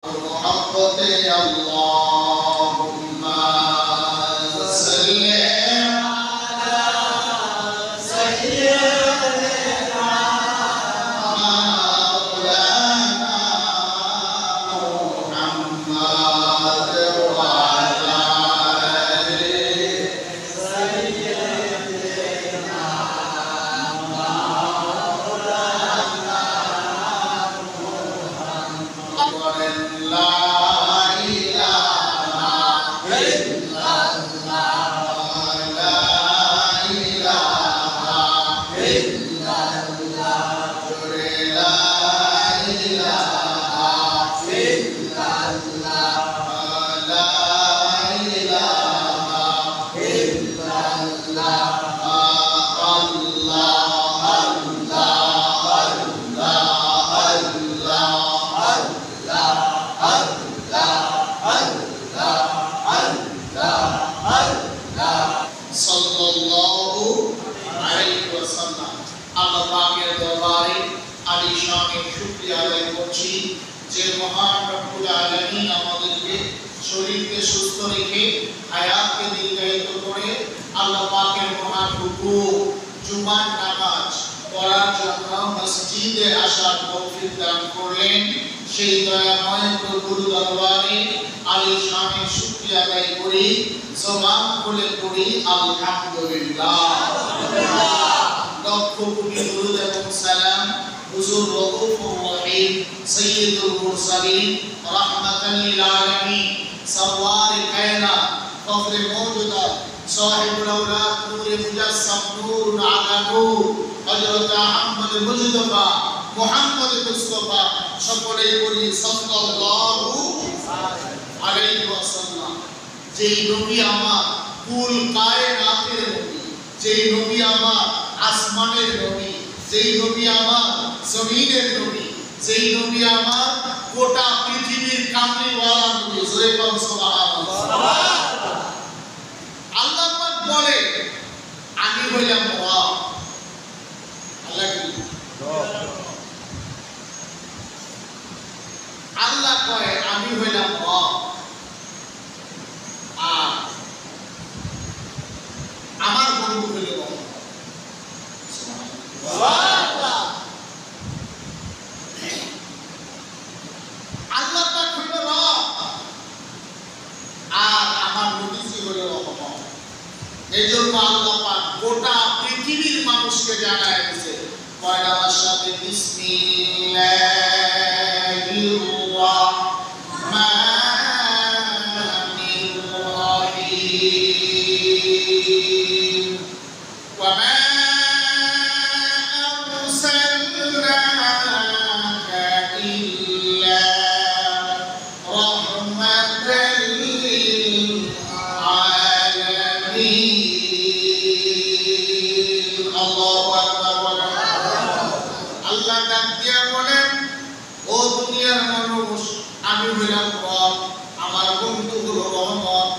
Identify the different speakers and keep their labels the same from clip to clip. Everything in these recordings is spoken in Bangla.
Speaker 1: محبت اللهم صل على سيدنا مولانا محمد وعلى آل سيدنا مولانا محمد. لا إله إلا الله لا إله إلا الله لا إله إلا الله لا إله إلا الله সাল্লাল্লাহু আলাইহি ওয়াসাল্লাম। আল্লাহ পাকের দরবারে আলিশানে শুকরিয়া আদায় করছি যে মহান রব্বুল আলামিন আমাদেরকে শরীরকে সুস্থ রেখে হায়াতকে দীর্ঘায়িত করে আল্লাহ পাকের মহান হুকুম জুমার নামাজ পড়ার জন্য মসজিদে আসার তৌফিক দান করলেন। সেই দয়াময় প্রভুর দরবারে আলিশানে শুকরিয়া আদায় করি, জবান খুলে পড়ি আলহামদুলিল্লাহ। লক্ষ কোটি দরুদ এবং সালাম হুজুর রউফুর রহিম সাইয়্যিদুল মুরসালিন রাহমাতাল লিল আলামিন সরওয়ারে কায়নাত ফখরে মওজুদাত সাহিবুল আওলাদ নূরে মুজাসসাম নূরুন আলা নূর হযরত আহমদ মুজতবা মুহাম্মদ মুস্তাফা সকলেই বলি সাল্লাল্লাহু আলাইহি ওয়াসাল্লাম। যেই নবী আমার কুল কায়নাতের নবী, যেই নবী আমার আসমানের নবী, যেই নবী আমার জমিনের নবী, যেই নবী আমার গোটা পৃথিবীর কামলিওয়ালা নবী। জোরে বল সুবহানাল্লাহ। আল্লাহ পাক বলে আমি হইলাম রব। আল্লাহ কি আল্লাহ কয় আমি হইলাম রব। আর আমার বন্ধু হইল সুবহানাল্লাহ। আল্লাহ পাক হইল রব আর আমার নবীজি হইল রহমত। এজন্য আল্লাহ পাক গোটা পৃথিবীর মানুষকে জানায় দিয়েছে কয়টা ভাষাতে বিসমিল্লাহির রাহমানির রহিম ওয়া মা আরসালনাকা ইল্লা রাহমাতাল লিল আলামিন। আল্লাহু আকবার। আল্লাহ ডাক দিয়া বলেন ও দুনিয়ার মানুষ আমি হইলাম রব, আমার বন্ধু হলো রহমত।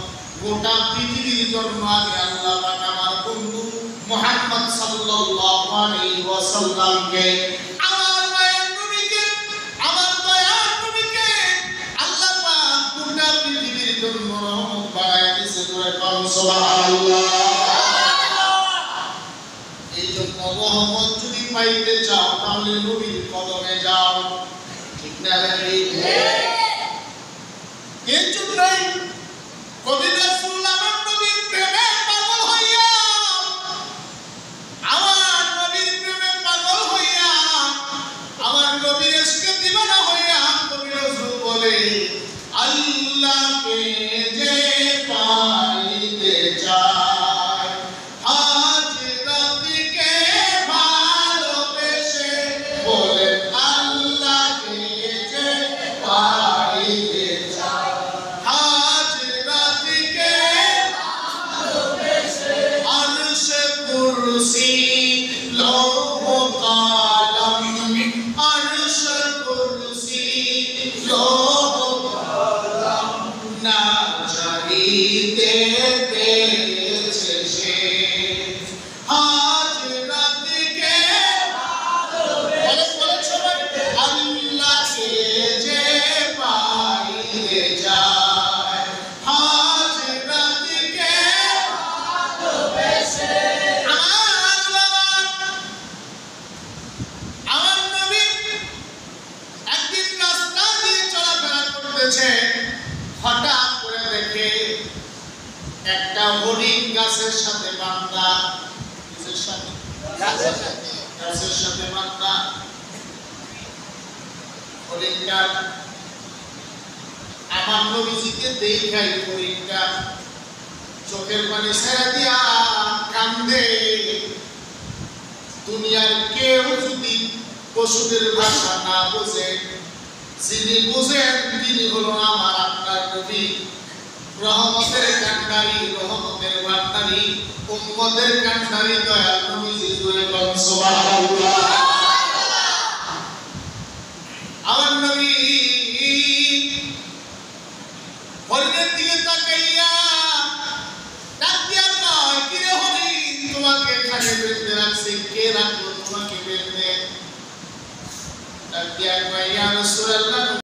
Speaker 1: গোটা পৃথিবীর জন্য আমি আল্লাহ পাক আমার বন্ধু মুহাম্মদ সাল্লাল্লাহু আলাইহি ওয়াসাল্লামকে আমার মায়ের নবীকে আমার দয়ার নবীকে আল্লাহ পাক গোটা পৃথিবীর জন্য রহমত বানায় দিয়েছে। জোরে বল সুবহানাল্লাহ। এই জন্য রহমত যদি পাইতে চাও তাহলে নবীর কদমে যাও। ঠিক না রে? এর জন্যই কবি রাসূল আমার নবীর প্রেমে পাগল হইয়া আমার নবীর প্রেমে পাগল হইয়া আমার নবীর ইশকে দিওয়ানা হইয়া কবি রাসূল বলে আল্লাহকে যে পাইতে চায় হাজরাতকে ভালোবেসে বলে আল্লাহকে যে পাইতে চায় হাজরাতকে ভালোবেসে আরশে কুরসি লৌহ কালাম আরশে কুরসি লৌহ কালাম করেছে, হঠাৎ করে দেখে একটা হরিণ গাছের সাথে বাঁধা, গাছের সাথে বাঁধা। হরিণটা আমার নবীজিকে দেখাই, হরিণটা চোখের পানি ছেড়ে দিয়া কান্দে। দুনিয়ার কেউ যদি পশুদের ভাষা না বোঝে, যিনি বুঝেন তিনি হলো আমার আপনার নবী, রহমতের কান্ডারি, রহমতের ভান্ডারি, উম্মতের কান্ডারি, দয়াল নবীজি। জোরে বলুন সুবহানাল্লাহ। আমার নবী হরিণের দিকে তাকাইয়া ডাক দিয়া কয়, কি রে হরিণ, তোমাকে এখানে বেঁধে রাখছে কে? রাখলো তোমাকে বেঁধে? ডাক দিয়া কয়, ইয়া রাসূলুল্লাহ,